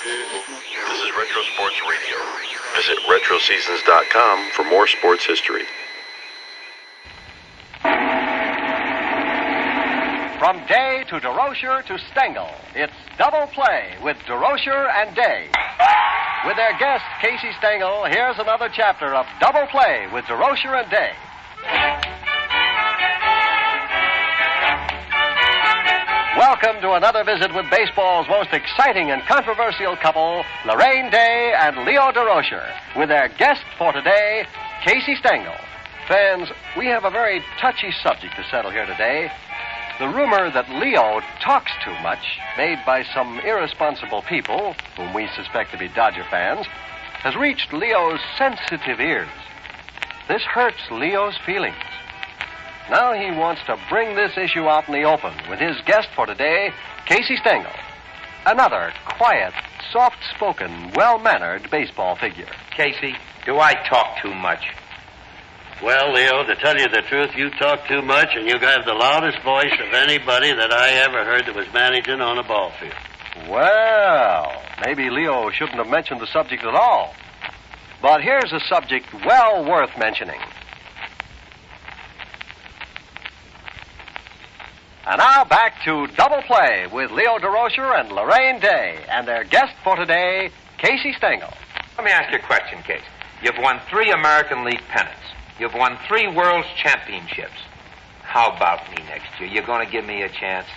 This is Retro Sports Radio. Visit RetroSeasons.com for more sports history. From Day to Durocher to Stengel, it's Double Play with Durocher and Day. With their guest, Casey Stengel, here's another chapter of Double Play with Durocher and Day. Welcome to another visit with baseball's most exciting and controversial couple, Lorraine Day and Leo Durocher, with their guest for today, Casey Stengel. Fans, we have a very touchy subject to settle here today. The rumor that Leo talks too much, made by some irresponsible people, whom we suspect to be Dodger fans, has reached Leo's sensitive ears. This hurts Leo's feelings. Now he wants to bring this issue out in the open with his guest for today, Casey Stengel. Another quiet, soft-spoken, well-mannered baseball figure. Casey, do I talk too much? Well, Leo, to tell you the truth, you talk too much, and you have the loudest voice of anybody that I ever heard that was managing on a ball field. Well, maybe Leo shouldn't have mentioned the subject at all. But here's a subject well worth mentioning. And now back to Double Play with Leo Durocher and Lorraine Day, and their guest for today, Casey Stengel. Let me ask you a question, Casey. You've won 3 American League pennants. You've won 3 World's Championships. How about me next year? You going to give me a chance?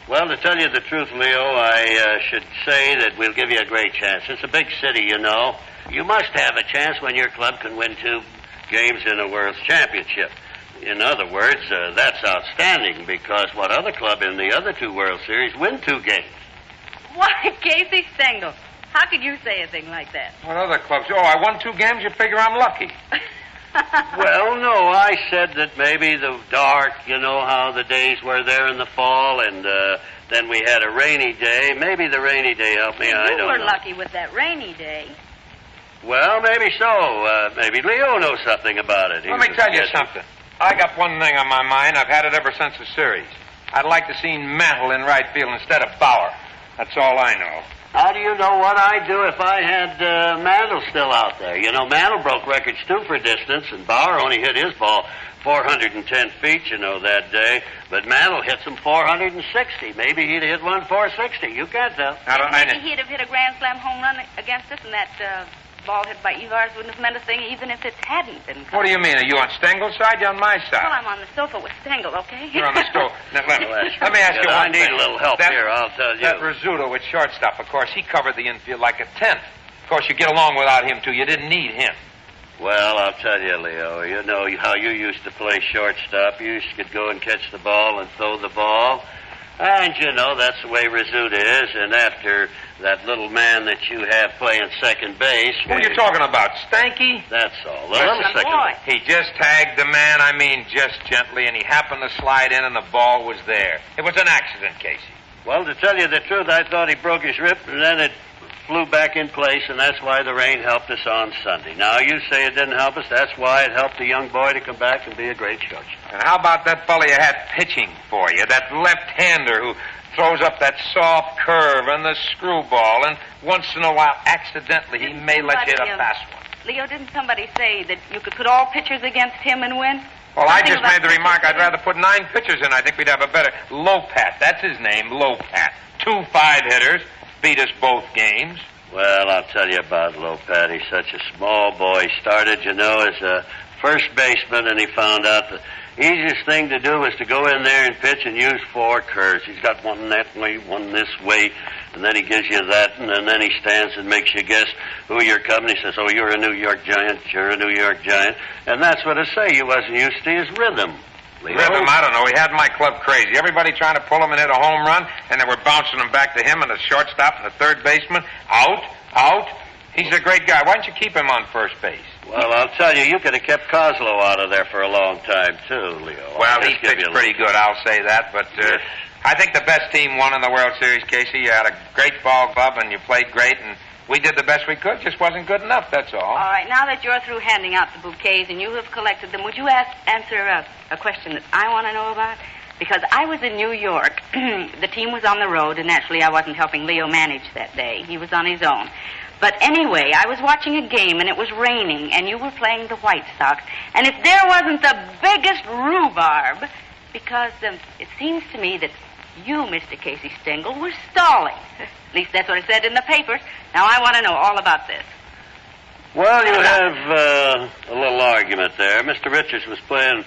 Well, to tell you the truth, Leo, I should say that we'll give you a great chance. It's a big city, you know. You must have a chance when your club can win 2 games in a World's Championship. In other words, that's outstanding, because what other club in the other 2 World Series win 2 games? Why, Casey Stengel, how could you say a thing like that? What other clubs? Oh, I won 2 games, you figure I'm lucky. Well, no, I said that maybe the dark, you know how the days were there in the fall, and then we had a rainy day. Maybe the rainy day helped me, I don't know. You were lucky with that rainy day. Well, maybe so. Maybe Leo knows something about it. Let me tell you something. I got one thing on my mind. I've had it ever since the series. I'd like to see Mantle in right field instead of Bauer. That's all I know. How do you know what I'd do if I had Mantle still out there? You know, Mantle broke records, too, for distance, and Bauer only hit his ball 410 feet, you know, that day. But Mantle hits him 460. Maybe he'd hit one 460. You can't tell. Maybe he'd have hit a grand slam home run against us, and that ball hit by Evars wouldn't have meant a thing even if it hadn't been. What do you mean? Are you on Stengel's side? You're on my side. Well, I'm on the sofa with Stengel, okay? You're on the stove. Now, let me ask you one thing. I need a little help here, I'll tell you. That Rizzuto with shortstop, of course, he covered the infield like a tent. Of course, you get along without him, too. You didn't need him. Well, I'll tell you, Leo, you know how you used to play shortstop. You could go and catch the ball and throw the ball. And, you know, that's the way Rizzuto is. And after that little man that you have playing second base... What are you talking about, Stanky? That's all. The little second boy. base. He just tagged the man, just gently, and he happened to slide in and the ball was there. It was an accident, Casey. Well, to tell you the truth, I thought he broke his rib, and then it flew back in place, and that's why the rain helped us on Sunday. Now, you say it didn't help us. That's why it helped the young boy to come back and be a great shortstop. And how about that fella you had pitching for you, that left-hander who throws up that soft curve and the screwball, and once in a while, accidentally, he may let you hit a fast one. Leo, didn't somebody say that you could put all pitchers against him and win? Well, I just made the remark I'd rather put 9 pitchers in. I think we'd have a better... Lopat, that's his name, Lopat. 2 5-hitters, beat us both games. Well, I'll tell you about Lopat. He's such a small boy. He started, you know, as a first baseman, and he found out the easiest thing to do was to go in there and pitch and use 4 curves. He's got one that way, one this way, and then he gives you that, and then he stands and makes you guess who you're coming. He says, oh, you're a New York Giant, you're a New York Giant. And that's what I say. You wasn't used to his rhythm. Leo? Rhythm, I don't know. He had my club crazy. Everybody trying to pull him and hit a home run, and they were bouncing him back to him and the shortstop and the third baseman. Out. He's a great guy. Why don't you keep him on first base? Well, I'll tell you, you could have kept Kozlo out of there for a long time, too, Leo. Well, he pitched pretty good, I'll say that, but I think the best team won in the World Series, Casey. You had a great ball club, and you played great, and we did the best we could. Just wasn't good enough, that's all. All right, now that you're through handing out the bouquets and you have collected them, would you answer a question that I want to know about? because I was in New York. The team was on the road, and naturally I wasn't helping Leo manage that day. He was on his own. But anyway, I was watching a game, and it was raining, and you were playing the White Sox. And if there wasn't the biggest rhubarb, because it seems to me that you, Mr. Casey Stengel, were stalling. At least that's what it said in the papers. Now I want to know all about this. Well, you have a little argument there. Mr. Richards was playing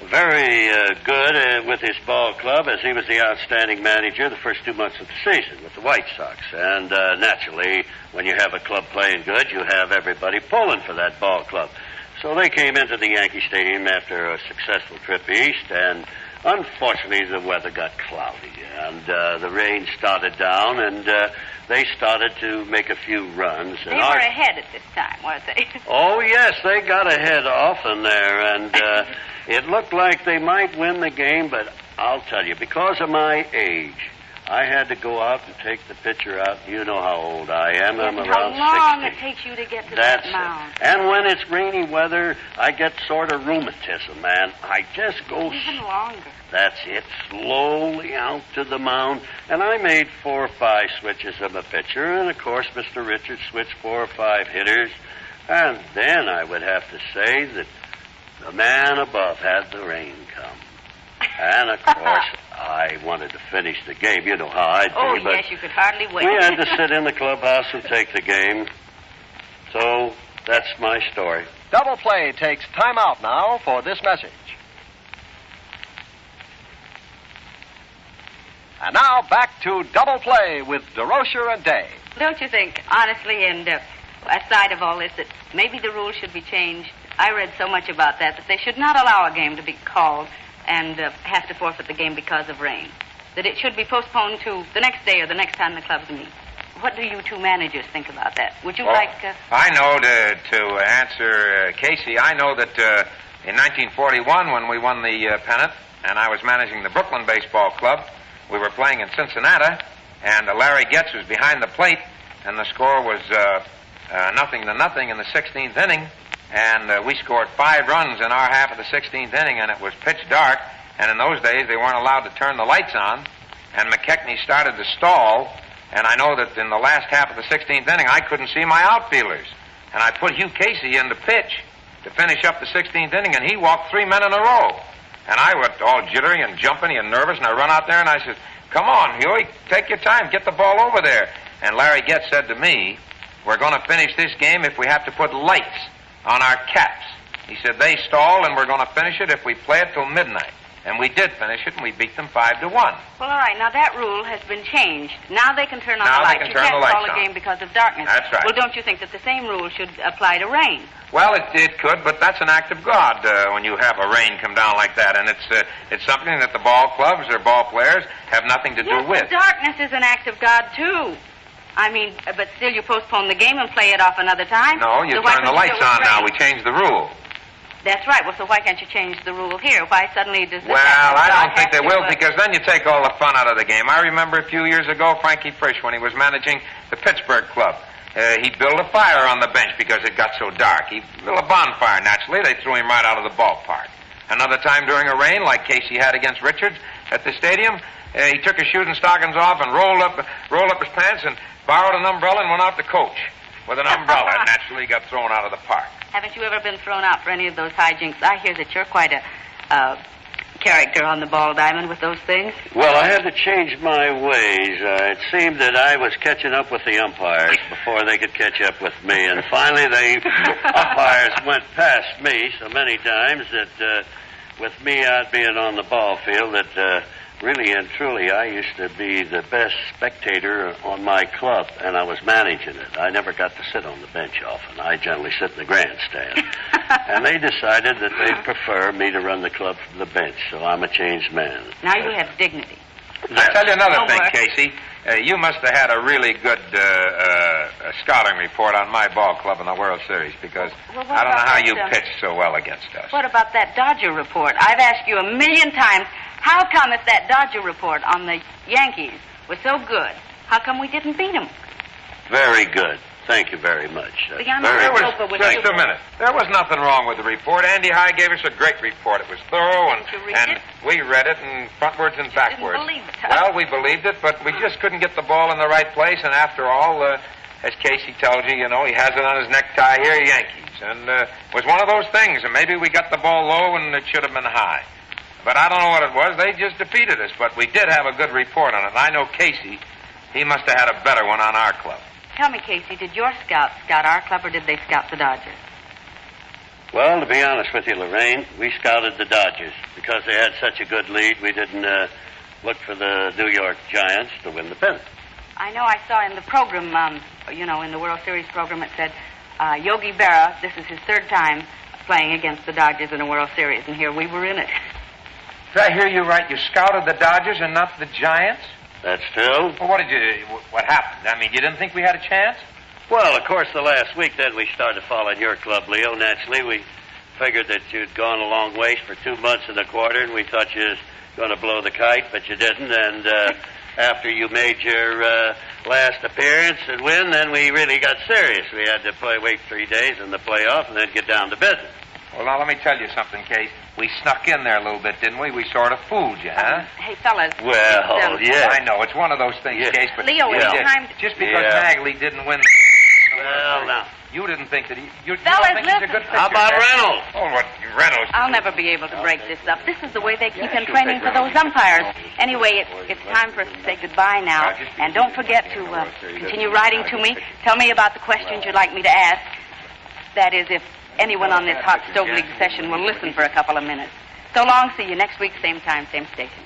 very good with his ball club, as he was the outstanding manager the first 2 months of the season with the White Sox. And naturally, when you have a club playing good, you have everybody pulling for that ball club. So they came into the Yankee Stadium after a successful trip east, and unfortunately the weather got cloudy, and the rain started down, and they started to make a few runs. They were ahead at this time, weren't they? Oh, yes, they got ahead often there, and it looked like they might win the game, but I'll tell you, because of my age, I had to go out and take the pitcher out. You know how old I am. Yes, I'm and around 60. how long it takes you to get to That's that mound. it. And when it's rainy weather, I get sort of rheumatism, man. I just go... Even longer. That's it, slowly out to the mound. And I made 4 or 5 switches of a pitcher, and of course Mr. Richards switched 4 or 5 hitters. And then I would have to say that the man above had the rain come. And, of course, I wanted to finish the game. You know how I do. Oh, but yes, you could hardly wait. we had to sit in the clubhouse and take the game. So that's my story. Double Play takes time out now for this message. And now back to Double Play with Durocher and Day. Don't you think, honestly, and aside of all this, that maybe the rules should be changed? I read so much about that they should not allow a game to be called and have to forfeit the game because of rain. That it should be postponed to the next day or the next time the clubs meet. What do you two managers think about that? Would you like... I know, to answer Casey, I know that in 1941 when we won the pennant, and I was managing the Brooklyn Baseball Club, we were playing in Cincinnati, and Larry Getz was behind the plate, and the score was 0-0 in the 16th inning. And we scored 5 runs in our half of the 16th inning, and it was pitch dark. And in those days, they weren't allowed to turn the lights on. And McKechnie started to stall. And I know that in the last half of the 16th inning, I couldn't see my outfielders. And I put Hugh Casey in to pitch to finish up the 16th inning, and he walked 3 men in a row. And I went all jittery and jumping and nervous, and I run out there, and I said, "Come on, Huey, take your time. Get the ball over there." And Larry Getz said to me, "We're going to finish this game if we have to put lights on our caps." He said, "They stalled, and we're going to finish it if we play it till midnight." And we did finish it, and we beat them 5-1. Well, all right. Now, that rule has been changed. Now they can turn on Now the they lights. can You turn can't the lights call a on. game because of darkness. That's right. Well, don't you think that the same rule should apply to rain? Well, it could, but that's an act of God when you have a rain come down like that. And it's something that the ball clubs or ball players have nothing to do with. But darkness is an act of God, too. I mean, but still you postpone the game and play it off another time? No, you So why turn the couldn't you lights do it on with now. rain? We changed the rule. That's right. Well, so why can't you change the rule here? Why suddenly does this Well, act of I God don't think have they to, will, because then you take all the fun out of the game. I remember a few years ago, Frankie Frisch, when he was managing the Pittsburgh club, he built a fire on the bench because it got so dark. He built a bonfire, naturally. They threw him right out of the ballpark. Another time during a rain, like Casey had against Richards at the stadium, he took his shoes and stockings off and rolled up his pants and borrowed an umbrella and went out to coach with an umbrella. And naturally, he got thrown out of the park. Haven't you ever been thrown out for any of those hijinks? I hear that you're quite a character on the ball diamond with those things. Well, I had to change my ways. It seemed that I was catching up with the umpires before they could catch up with me. And finally, the umpires went past me so many times that with me out being on the ball field, that really and truly I used to be the best spectator on my club, and I was managing it. I never got to sit on the bench often. I generally sit in the grandstand. And they decided that they'd prefer me to run the club from the bench, so I'm a changed man. Now you have dignity. I'll tell you another thing, Homework. Casey. You must have had a really good scouting report on my ball club in the World Series, because Well, what I don't know about how that, you pitched so well against us. What about that Dodger report? I've asked you a million times, how come if that Dodger report on the Yankees was so good, how come we didn't beat them? Very good. Thank you very much. Leon, There was, over with just you. a minute. There was nothing wrong with the report. Andy High gave us a great report. It was thorough, and, Didn't you read it? we read it in frontwards and backwards. Didn't believe it. Well, we believed it, but we just couldn't get the ball in the right place, and after all, as Casey told you, he has it on his necktie here, Yankees. And it was one of those things, and maybe we got the ball low and it should have been high. But I don't know what it was. They just defeated us, but we did have a good report on it. And I know Casey, he must have had a better one on our club. Tell me, Casey, did your scouts scout our club or did they scout the Dodgers? Well, to be honest with you, Lorraine, we scouted the Dodgers. Because they had such a good lead, we didn't look for the New York Giants to win the pennant. I know I saw in the program, in the World Series program, it said Yogi Berra, this is his third time playing against the Dodgers in a World Series, and here we were in it. Did I hear you right? You scouted the Dodgers and not the Giants? That's true. Well, what happened? I mean, you didn't think we had a chance? Well, of course, the last week then we started following your club, Leo. Naturally, we figured that you'd gone a long ways for 2 months and a quarter, and we thought you was going to blow the kite, but you didn't. And after you made your last appearance and win, then we really got serious. We had to wait 3 days in the playoff and then get down to business. Well, now, let me tell you something, Case. We snuck in there a little bit, didn't we? We sort of fooled you, huh? Hey, fellas. Well, yeah. I know. It's one of those things, Yeah. Case, but... Leo, we it's did. time to... Just because Yeah. Magley didn't win... Well, now. You didn't think that he... You Fellas, don't think he's a listen. good pitcher, How about huh? Reynolds? Oh, what? Reynolds? I'll never be able to break this up. This is the way they keep in training for those umpires. Anyway, it's time for us to say goodbye now. And don't forget to continue writing to me. Tell me about the questions you'd like me to ask. That is, if anyone on this Hot Stove League session will listen for a couple of minutes. So long. See you next week, same time, same station.